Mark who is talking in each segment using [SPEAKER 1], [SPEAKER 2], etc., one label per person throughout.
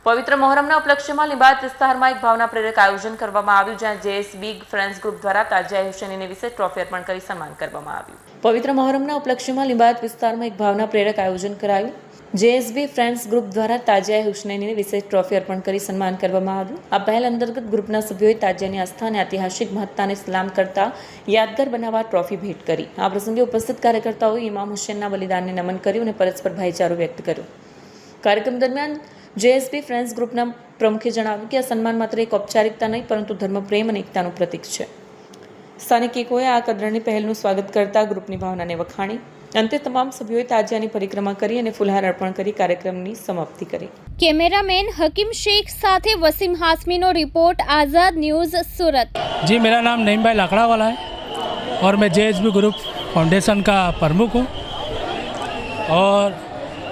[SPEAKER 1] પવિત્ર મોહરમના ઉપલક્ષ્યમાં લીંબાયત વિસ્તારમાં એક ભાવના પ્રેરક આયોજન કરવામાં આવ્યું, જ્યાં જેએસબી ફ્રેન્ડ્સ ગ્રુપ દ્વારા તાજિયા હુસૈનીને વિશેષ ટ્રોફી અર્પણ કરી સન્માન કરવામાં આવ્યું। પવિત્ર મોહરમના ઉપલક્ષ્યમાં લીંબાયત વિસ્તારમાં એક ભાવના પ્રેરક આયોજન કરાયું। જેએસબી ફ્રેન્ડ્સ ગ્રુપ દ્વારા તાજિયા હુસૈનીને વિશેષ ટ્રોફી અર્પણ કરી સન્માન કરવામાં આવ્યું। આ પહેલ અંતર્ગત ગ્રુપના સભ્યોએ તાજિયાની આસ્થા અને ઐતિહાસિક મહત્તાને સલામ કરતા યાદગાર બનાવવા ટ્રોફી ભેટ કરી। આ પ્રસંગે ઉપસ્થિત કાર્યકર્તાઓએ ઇમામ હુસૈનના બલિદાનને નમન કર્યું અને પરસ્પર ભાઈચારો વ્યક્ત કર્યો। કાર્યક્રમ દરમિયાન જેએસબી ફ્રેન્ડ્સ ગ્રુપના પ્રમુખે જણાવ્યું કે આ સન્માન માત્ર એક ઔપચારિકતા નહીં, પરંતુ ધર્મ પ્રેમ અને એકતાનું પ્રતીક છે। સ્થાનિકોએ આ કદરની પહેલનું સ્વાગત કરતા ગ્રુપની ભાવનાને વખાણી। અંતે તમામ સભ્યોએ તાજિયાની પરિક્રમા કરી અને ફુલહાર અર્પણ કરી कार्यक्रमની સમાપ્તિ કરી।
[SPEAKER 2] कैमरामैन हकीम शेख साथे वसीम हाशमी नो रिपोर्ट, आज़ाद न्यूज़, सूरत।
[SPEAKER 3] जी, मेरा नाम नईम भाई लाकड़ा वाला है और मैं जेएसबी ग्रुप फाउंडेशन का प्रमुख हूँ और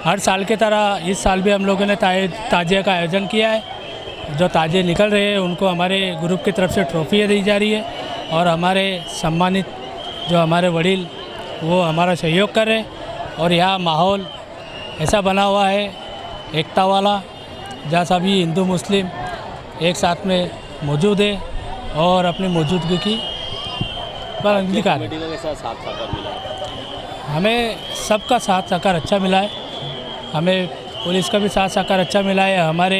[SPEAKER 3] हर साल की तरह इस साल भी हम लोगों ने ताजिया का आयोजन किया है। जो ताजिए निकल रहे हैं उनको हमारे ग्रुप की तरफ से ट्रॉफी दी जा रही है और हमारे सम्मानित जो हमारे वडील वो हमारा सहयोग कर रहे हैं और यहाँ माहौल ऐसा बना हुआ है एकता वाला, जहाँ सभी हिंदू मुस्लिम एक साथ में मौजूद है और अपनी मौजूदगी की बुलंदी कर रहे हैं। हमें सबका साथ सहकार अच्छा मिला है। हमें पुलिस का भी साथ सहकार अच्छा मिला है, हमारे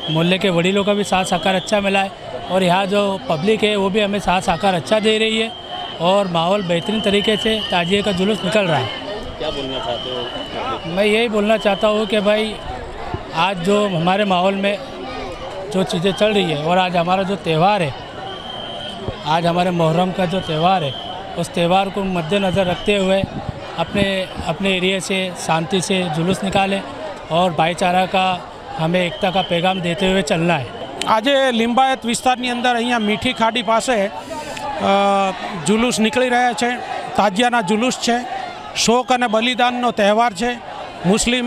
[SPEAKER 3] मोहल्ले के वडीलों का भी साथ सहकार अच्छा मिला है और यहाँ जो पब्लिक है वो भी हमें साथ सहकार अच्छा दे रही है और माहौल बेहतरीन तरीके से ताजिए का जुलूस निकल रहा है।
[SPEAKER 4] क्या बोलना चाहते हो?
[SPEAKER 3] मैं यही बोलना चाहता हूँ कि भाई आज जो हमारे माहौल में जो चीज़ें चल रही है और आज हमारा जो त्यौहार है, आज हमारे मुहर्रम का जो त्यौहार है, उस त्यौहार को मद्देनज़र रखते हुए अपने एरिया से शांति से जुलूस निकालें और भाईचारा का हमें एकता का पैगाम देते हुए चलना है।
[SPEAKER 5] आज लिंबायत विस्तारनी अंदर अहींया मीठी खाड़ी पासे जुलूस निकली रह्या छे। ताजियाना जुलूस छे। शोक अने बलिदाननो तहेवार छे। मुस्लिम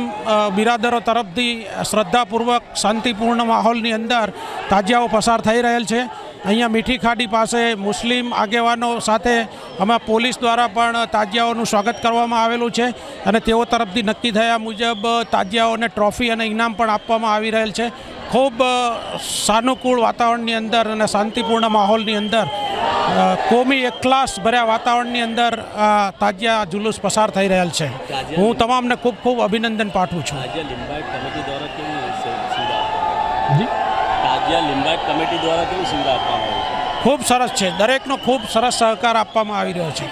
[SPEAKER 5] बिरादरो तरफथी श्रद्धापूर्वक शांतिपूर्ण माहोलनी अंदर ताजियाओ पसार थई रहेल छे। अहींया मीठी खाड़ी पासे मुस्लिम आगेवानो साथे अमे पोलीस द्वारा पण ताजियाओनुं स्वागत करवामां आवेलुं छे अने तेओ तरफथी नक्की थया मुजब ताजियाओने ट्रॉफी अने इनाम पण आपवामां आवी रहेल छे। खूब सानुकूल वातावरणनी अंदर अने शांतिपूर्ण माहोलनी अंदर कोमी एकलास भर्या वातावरणनी अंदर ताजिया जुलूस पसार थई रहेल छे। हूँ तमामने खूब खूब अभिनंदन पाठवुं छुं।
[SPEAKER 4] ताजिया लिंबायत कमिटी द्वारा केवी सुविधा आपवामां आवी छे?
[SPEAKER 5] खूब सरस छे। दरेकनो खूब सरस सहकार आपवामां आवी रह्यो छे।